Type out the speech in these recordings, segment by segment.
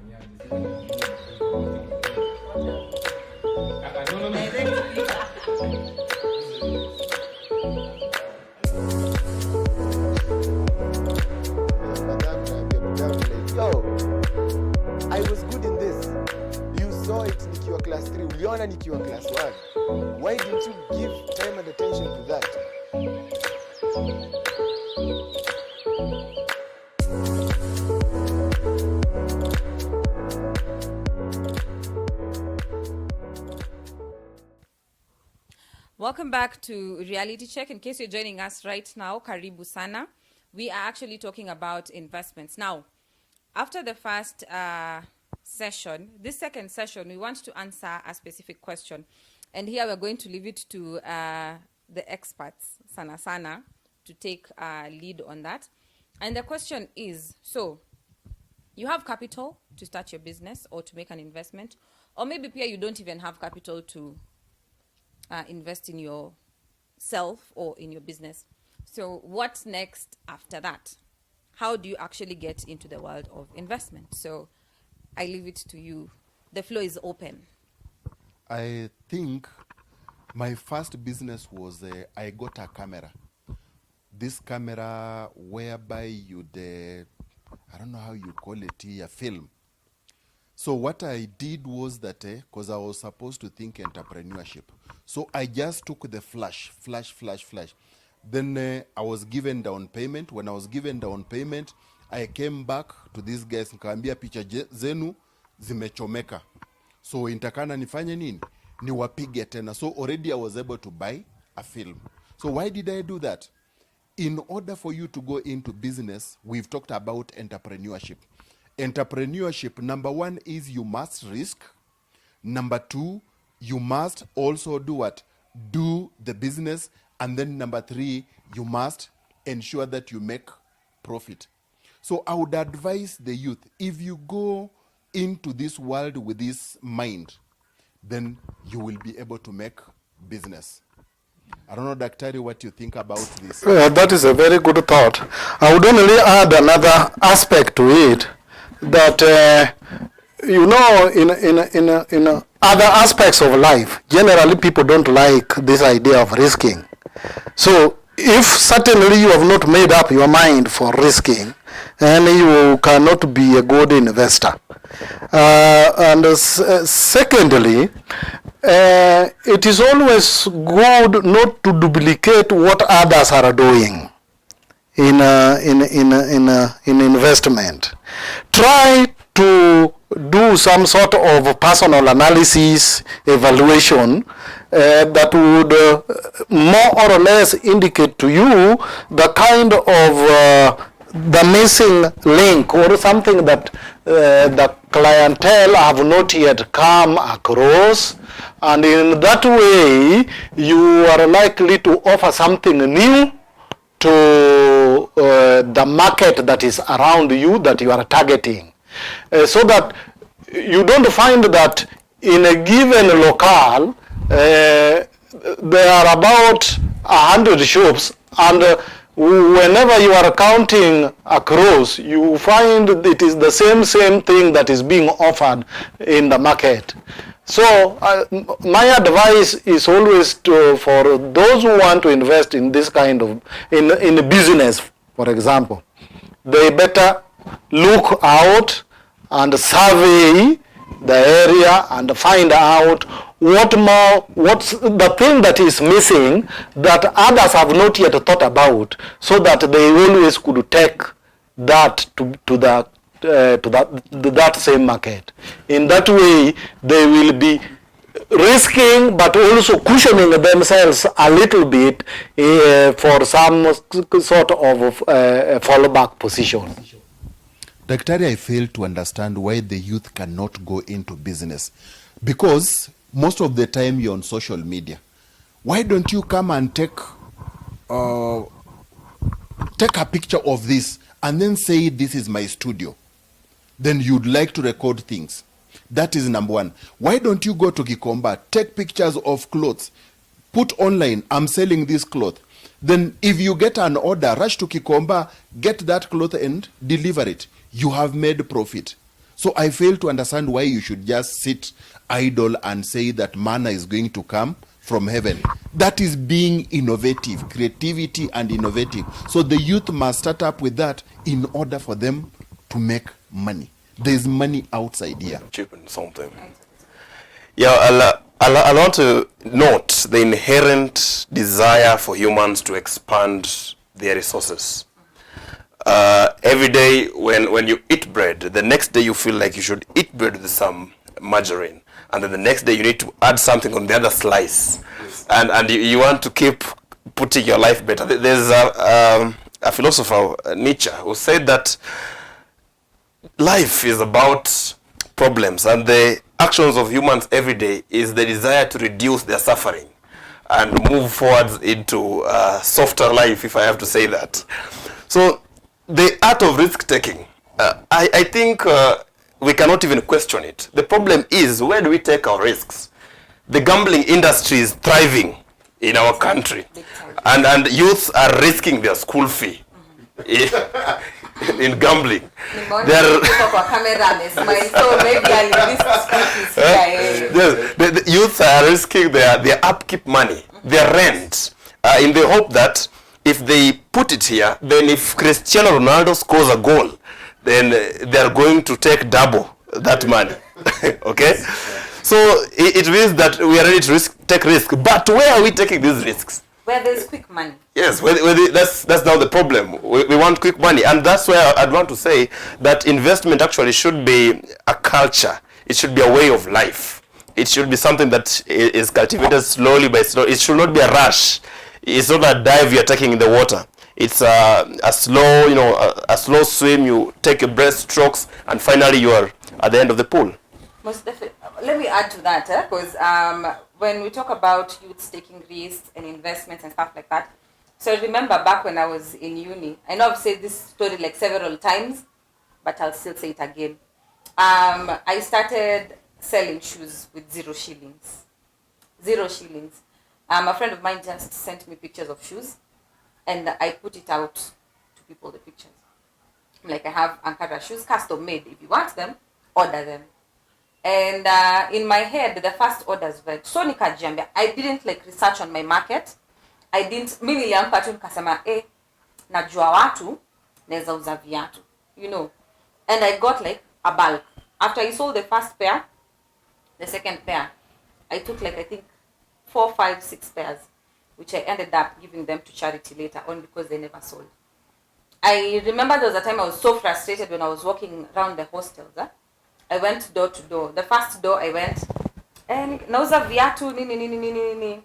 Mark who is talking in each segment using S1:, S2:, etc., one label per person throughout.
S1: I was good in this. You saw it nikiwa class 3, uliona nikiwa class 1. Why didn't you give time and attention to that?
S2: Welcome back to Reality Check. In case you're joining us right now, Karibu Sana. We are actually talking about investments. Now, after the first session, this second session, we want to answer a specific question. And here we're going to leave it to the experts, Sana, to take lead on that. And the question is, so you have capital to start your business or to make an investment, or maybe you don't even have capital to invest in yourself or in your business. So what's next after that? How do you actually get into the world of investment? So I leave it to you. The floor is open.
S3: I think my first business was I got a camera. This camera whereby you'd, I don't know how you call it here, film. So what I did was that, because I was supposed to think entrepreneurship. So I just took the flash. Then I was given down payment. When I was given down payment, I came back to these guys, nikaambia picha zenu zimechomeka. So intakana nifanye nini? Niwapige tena. So already I was able to buy a film. So why did I do that? In order for you to go into business, we've talked about entrepreneurship. Entrepreneurship, number one is you must risk. Number two, you must also do what? Do the business. And then number three, you must ensure that you make profit. So I would advise the youth, if you go into this world with this mind, then you will be able to make business. I don't know, Daktari, what you think about this.
S4: That is a very good thought. I would only add another aspect to it, that in other aspects of life, generally people don't like this idea of risking. So if certainly you have not made up your mind for risking, then you cannot be a good investor. Secondly, it is always good not to duplicate what others are doing in investment. Try to do some sort of personal analysis, evaluation, that would more or less indicate to you the kind of the missing link or something that the clientele have not yet come across, and in that way you are likely to offer something new to the market that is around you, that you are targeting, so that you don't find that in a given locale there are about 100 shops, and whenever you are counting across, you find it is the same thing that is being offered in the market. So my advice is always for those who want to invest in this kind of in a business, for example, they better look out and survey the area and find out what's the thing that is missing that others have not yet thought about, so that they always could take that to that same market. In that way, they will be risking but also cushioning themselves a little bit for some sort of fallback position.
S3: Daktari, I fail to understand why the youth cannot go into business, because most of the time you're on social media. Why don't you come and take a picture of this and then say, this is my studio? Then you'd like to record things. That is number one. Why don't you go to Gikomba, take pictures of clothes, put online, I'm selling this cloth. Then if you get an order, rush to Gikomba, get that cloth and deliver it. You have made profit. So I fail to understand why you should just sit idle and say that manna is going to come from heaven. That is being innovative, creativity and innovative. So the youth must start up with that in order for them to make money. There's money outside here.
S5: Cheapen something. Yeah, I want to note the inherent desire for humans to expand their resources. Every day when you eat bread, the next day you feel like you should eat bread with some margarine. And then the next day you need to add something on the other slice. And you want to keep putting your life better. There's a philosopher, Nietzsche, who said that life is about problems, and the actions of humans every day is the desire to reduce their suffering and move forwards into a softer life, if I have to say that. So the art of risk-taking, I think we cannot even question it. The problem is, where do we take our risks? The gambling industry is thriving in our country, and youth are risking their school fee in gambling. The youth are risking their upkeep money, their rent, in the hope that if they put it here, then if Cristiano Ronaldo scores a goal, then they are going to take double that money. Okay? So it means that we are ready to take risk. But where are we taking these risks?
S2: Where there's quick money.
S5: Yes, that's now the problem. We want quick money. And that's where I'd want to say that investment actually should be a culture. It should be a way of life. It should be something that is cultivated slowly by slowly. It should not be a rush. It's not a dive you're taking in the water. It's a slow, a slow swim. You take your breaststrokes, and finally you are at the end of the pool.
S2: Most definitely. Let me add to that, because when we talk about youths taking risks and investments and stuff like that, so I remember back when I was in uni, I know I've said this story like several times, but I'll still say it again. I started selling shoes with 0 shillings. 0 shillings. A friend of mine just sent me pictures of shoes, and I put it out to people, the pictures. Like, I have Ankara shoes, custom made. If you want them, order them. And in my head, the first orders were so nikajambia. I didn't like research on my market. I didn't. Mimi niliamka tu nikasema najua watu naweza uza viatu, And I got like a bulk. After I sold the first pair, the second pair, I took like I think 4, 5, 6 pairs, which I ended up giving them to charity later on because they never sold. I remember there was a time I was so frustrated when I was walking around the hostels. I went door to door. The first door I went, nauza viatu nini.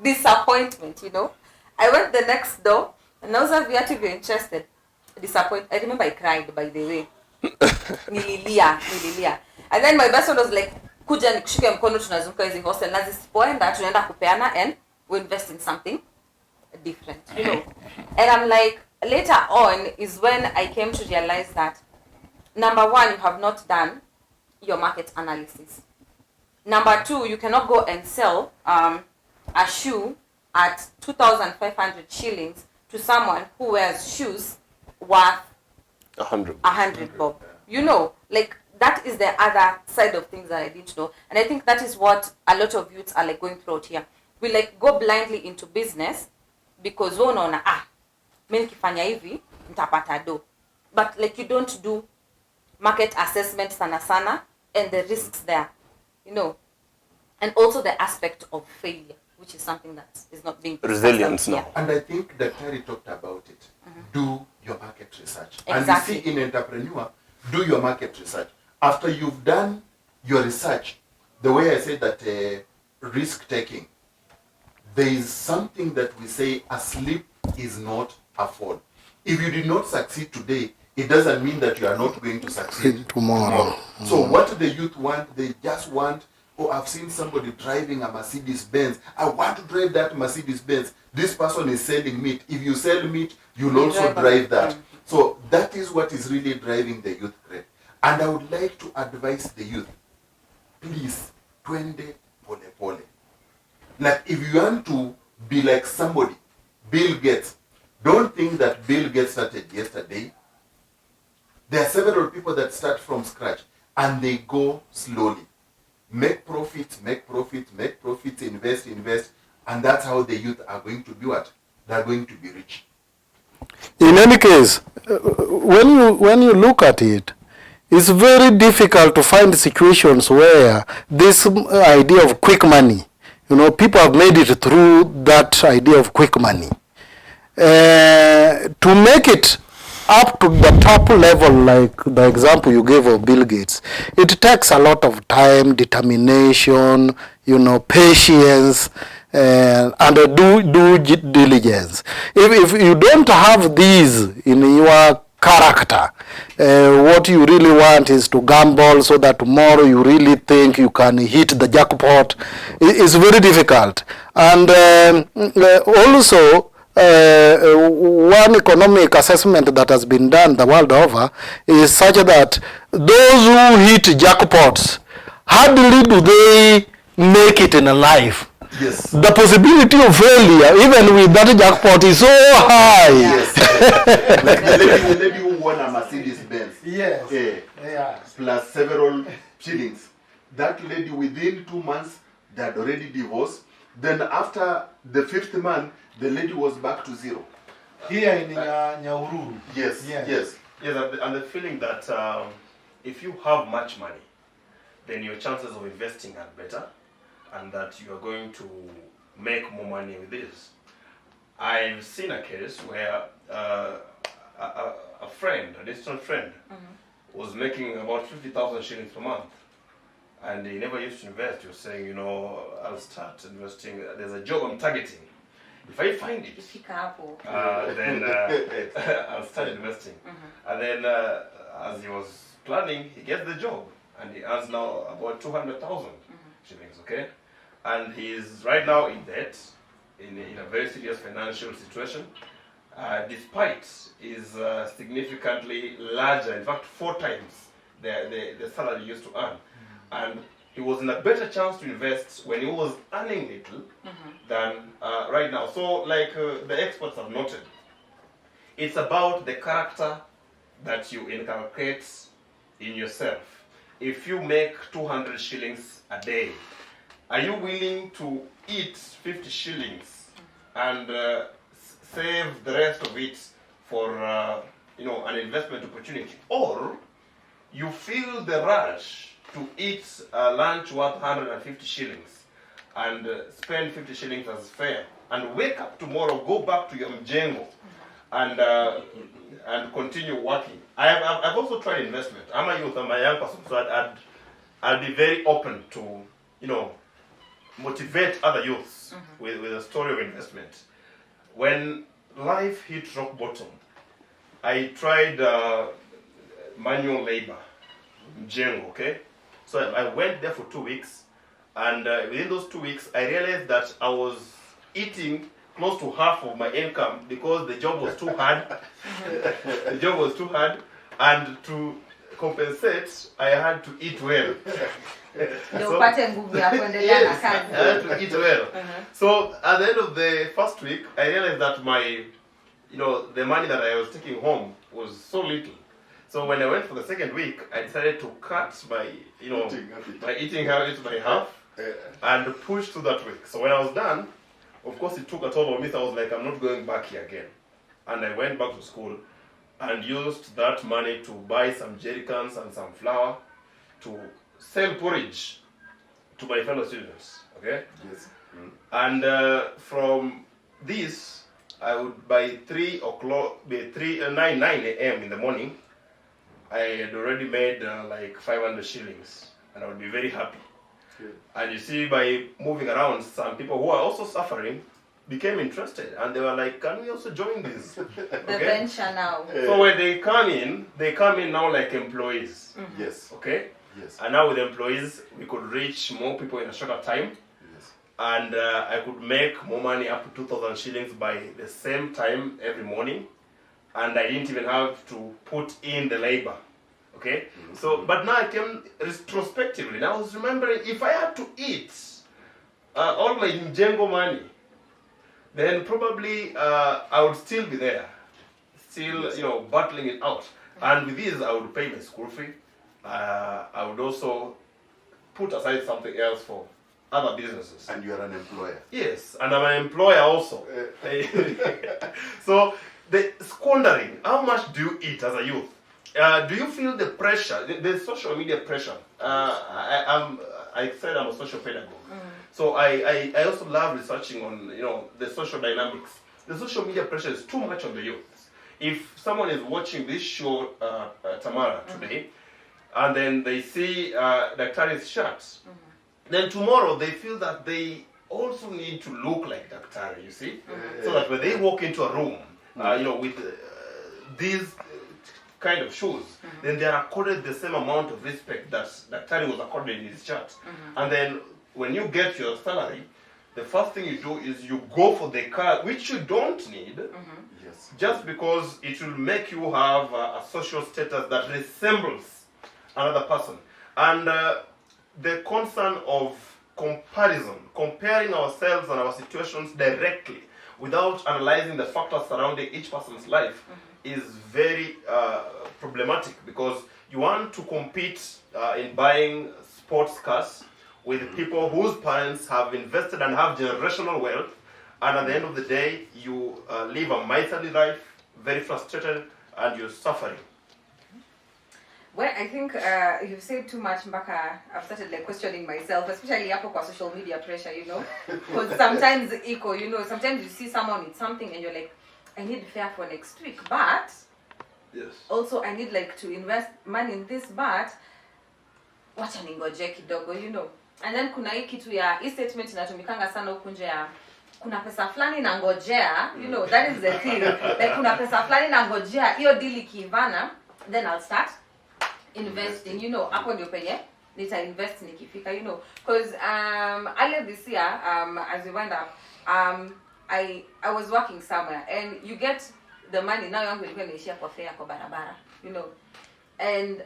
S2: Disappointment, I went the next door, nauza viatu if you're interested. Disappointment. I remember I cried, by the way. Nililia. And then my best friend was like, kuja nikushike mkono tunazunguka hizi hostel na zisipoenda tunaenda kupeana and we invest in something different, And I'm like, later on is when I came to realize that number one, you have not done your market analysis. Number two, you cannot go and sell a shoe at 2,500 shillings to someone who wears shoes worth 100 bob. Like, that is the other side of things that I didn't know. And I think that is what a lot of youths are like going through out here. We like go blindly into business because mimi nikifanya hivi nitapata do. But like you don't do market assessment sana and the risks there, and also the aspect of failure, which is something that is not being
S5: resilience now.
S3: And I think that Terry talked about it. Do your market research.
S2: Exactly.
S3: And you see, in entrepreneur, do your market research. After you've done your research, the way I said that risk taking, there is something that we say a slip is not a fall. If you did not succeed today, it doesn't mean that you are not going to succeed tomorrow. So what the youth want, they just want, I've seen somebody driving a Mercedes Benz. I want to drive that Mercedes Benz. This person is selling meat. If you sell meat, you'll also drive that. So that is what is really driving the youth trend. And I would like to advise the youth, please, twende pole pole. Like, if you want to be like somebody, Bill Gates, don't think that Bill Gates started yesterday. There are several people that start from scratch and they go slowly. Make profit, invest, and that's how the youth are going to be what? They're going to be rich.
S4: In any case, when you look at it, it's very difficult to find situations where this idea of quick money, people have made it through that idea of quick money. To make it up to the top level, like the example you gave of Bill Gates, it takes a lot of time, determination, patience, and due diligence. If you don't have these in your character, what you really want is to gamble so that tomorrow you really think you can hit the jackpot. It's very difficult. And also, one economic assessment that has been done the world over is such that those who hit jackpots, hardly do they make it in a life.
S3: Yes.
S4: The possibility of failure, even with that jackpot, is so high.
S3: Yes. Like the lady who won a Mercedes Benz.
S4: Yes.
S3: Plus several shillings. That lady, within 2 months, they had already divorced. Then after the 5th month, the lady was back to zero.
S4: Here in Nyahururu.
S3: Yes.
S5: Yes, and the feeling that if you have much money, then your chances of investing are better, and that you are going to make more money with this. I've seen a case where a friend, a distant friend, was making about 50,000 shillings per month, and he never used to invest. He was saying, I'll start investing. There's a job I'm targeting. If I find it, then I'll start investing. And then as he was planning, he gets the job, and he earns now about 200,000 shillings, okay? And he's right now in debt, in a very serious financial situation, despite his significantly larger, in fact 4 times the salary he used to earn. And he was in a better chance to invest when he was earning little than right now. So like the experts have noted, it's about the character that you inculcate in yourself. If you make 200 shillings a day, are you willing to eat 50 shillings and save the rest of it for an investment opportunity? Or you feel the rush to eat lunch worth 150 shillings and spend 50 shillings as fare, and wake up tomorrow, go back to your mjengo and continue working. I've also tried investment. I'm a youth, I'm a young person, so I'd be very open to motivate other youths with a story of investment. When life hit rock bottom, I tried manual labor, mjengo, okay? So I went there for 2 weeks, and within those 2 weeks, I realized that I was eating close to half of my income because the job was too hard. The job was too hard, and to compensate, I had to eat well. So, I had to eat well. So at the end of the first week, I realized that my, the money that I was taking home was so little. So when I went for the second week, I decided to cut my, my eating habits by half and push through that week. So when I was done, of course it took a toll on me. So I was like, I'm not going back here again. And I went back to school and used that money to buy some jerry cans and some flour to sell porridge to my fellow students. Okay?
S3: Yes.
S5: And from this, I would by 9 a.m. in the morning, I had already made like 500 shillings, and I would be very happy. Good. And you see, by moving around, some people who are also suffering became interested, and they were like, can we also join this?
S2: Okay? The venture now.
S5: So when they come in now like employees.
S3: Yes.
S5: Okay?
S3: Yes.
S5: And now with employees, we could reach more people in a shorter time.
S3: Yes.
S5: And I could make more money, up to 2,000 shillings by the same time every morning. And I didn't even have to put in the labor. Okay? So, but now I came retrospectively. Now I was remembering, if I had to eat all my mjengo money, then probably I would still be there. Still, battling it out. And with this, I would pay my school fee. I would also put aside something else for other businesses.
S3: And you are an employer.
S5: Yes, and I'm an employer also. So, the squandering, how much do you eat as a youth? Do you feel the pressure, the social media pressure? I said I'm a social pedagogue. So I also love researching on the social dynamics. The social media pressure is too much on the youth. If someone is watching this show, Tamara, today, and then they see Daktari's shirt, then tomorrow they feel that they also need to look like Daktari, you see? So that when they walk into a room, with these kind of shoes, then they are accorded the same amount of respect that Daktari was accorded in his shirt. And then when you get your salary, the first thing you do is you go for the car, which you don't need,
S3: Yes.
S5: just because it will make you have a social status that resembles another person. And the concern of comparison, comparing ourselves and our situations directly without analyzing the factors surrounding each person's life is very problematic, because you want to compete in buying sports cars with people whose parents have invested and have generational wealth, and at the end of the day, you live a miserly life, very frustrated, and you're suffering.
S2: Well, I think you've said too much, Mbaka. I've started questioning myself, especially kwa social media pressure, because sometimes sometimes you see someone with something and you're like, I need fare for next week, but
S5: Yes.
S2: also I need to invest money in this, but wacha ningoje kidogo, And then kuna hii kitu ya hii statement inatumikanga sana huku nje ya kuna pesa fulani nangojea, that is the thing. Kuna pesa fulani nangojea, hiyo deal ikiivana, then I'll start investing, hapo ndio penye nita invest nikifika, because earlier this year, as we wind up, I was working somewhere, and you get the money now yangu ilikuwa inaishia kwa fare kwa barabara, and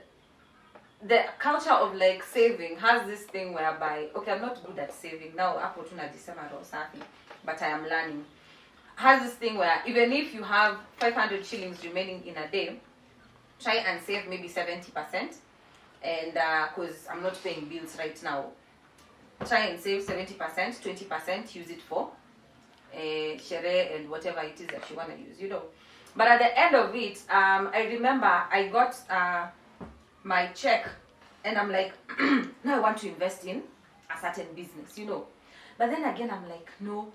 S2: the culture of saving has this thing whereby, okay, I'm not good at saving now, hapo tunajisema roho safi, but I am learning. Has this thing where even if you have 500 shillings remaining in a day, try and save maybe 70%, and because I'm not paying bills right now, try and save 70%, 20% use it for shere and whatever it is that you want to use, But at the end of it, I remember I got my check, and I'm like, now I want to invest in a certain business, But then again, I'm like, no,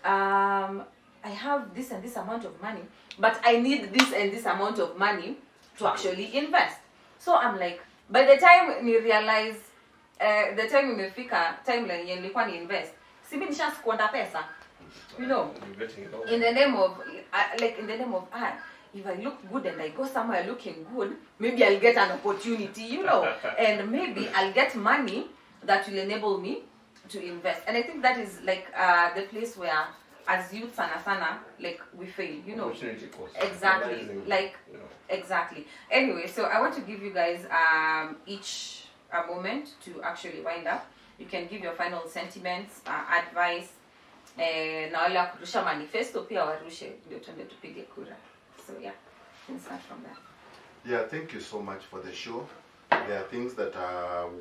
S2: I have this and this amount of money, but I need this and this amount of money to actually invest. So I'm like, by the time we realize, the time imefika, timeline yenye nilikuwa ni invest, sibi nisha squander pesa, in the name of, if I look good and I go somewhere looking good, maybe I'll get an opportunity, and maybe I'll get money that will enable me to invest. And I think that is the place where, as youth sana, we fail,
S5: Opportunity cost.
S2: Exactly, exactly. Anyway, so I want to give you guys each a moment to actually wind up. You can give your final sentiments, advice, na wale kurusha manifesto pia warushe ndio tuende tupige kura. So yeah, can start from that.
S3: Yeah, thank you so much for the show. There are things that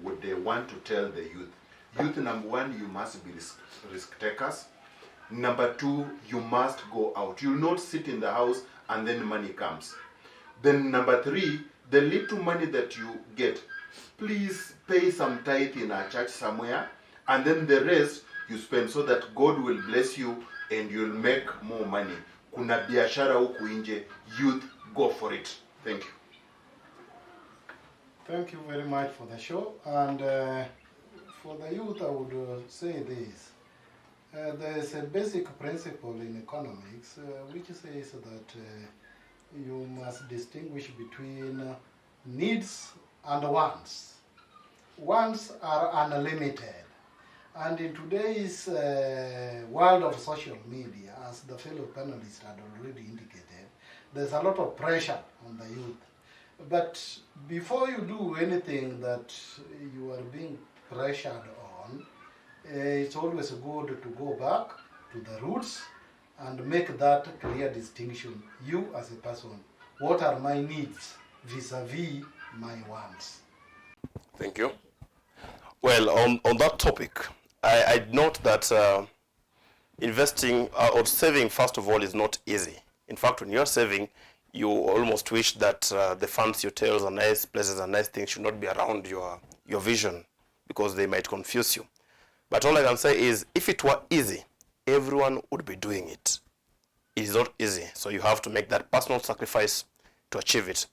S3: would they want to tell the youth. Youth, number one, you must be risk takers. Number two, you must go out. You'll not sit in the house and then money comes. Then number three, the little money that you get, please pay some tithe in a church somewhere, and then the rest you spend so that God will bless you and you'll make more money. Kuna biashara huku nje, youth, go for it. Thank you.
S4: Thank you very much for the show. And for the youth, I would say this. There's a basic principle in economics which says that you must distinguish between needs and wants. Wants are unlimited. And in today's world of social media, as the fellow panelists had already indicated, there's a lot of pressure on the youth. But before you do anything that you are being pressured on, it's always good to go back to the roots and make that clear distinction. You as a person, what are my needs vis-a-vis my wants.
S5: Thank you. Well, on that topic, I'd note that investing or saving, first of all, is not easy. In fact, when you're saving, you almost wish that the fancy hotels and nice places and nice things should not be around your vision, because they might confuse you. But all I can say is, if it were easy, everyone would be doing it. It is not easy, so you have to make that personal sacrifice to achieve it.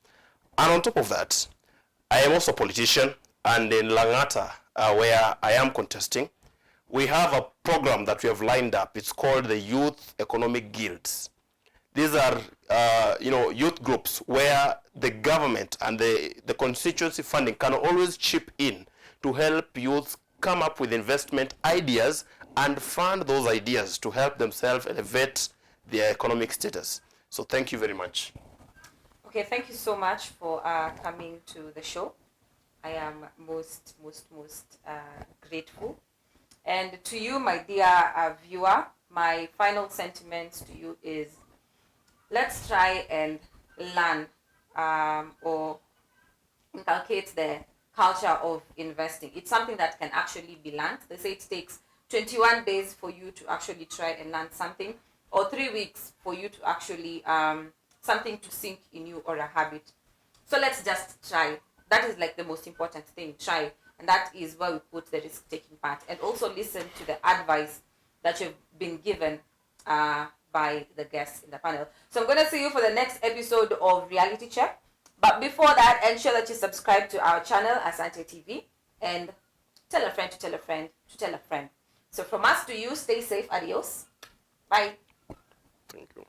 S5: And on top of that, I am also a politician, and in Langata, where I am contesting, we have a program that we have lined up. It's called the Youth Economic Guilds. These are youth groups where the government and the constituency funding can always chip in to help youth come up with investment ideas and fund those ideas to help themselves elevate their economic status. So thank you very much.
S2: Okay, thank you so much for coming to the show. I am most grateful. And to you, my dear viewer, my final sentiments to you is, let's try and learn or inculcate the culture of investing. It's something that can actually be learned. They say it takes 21 days for you to actually try and learn something, or 3 weeks for you to actually something to sink in you, or a habit. So let's just try. That is like the most important thing. Try. And that is where we put the risk-taking part. And also listen to the advice that you've been given by the guests in the panel. So I'm going to see you for the next episode of Reality Check. But before that, ensure that you subscribe to our channel, Asante TV, and tell a friend to tell a friend to tell a friend. So from us to you, stay safe. Adios. Bye.
S5: Thank you.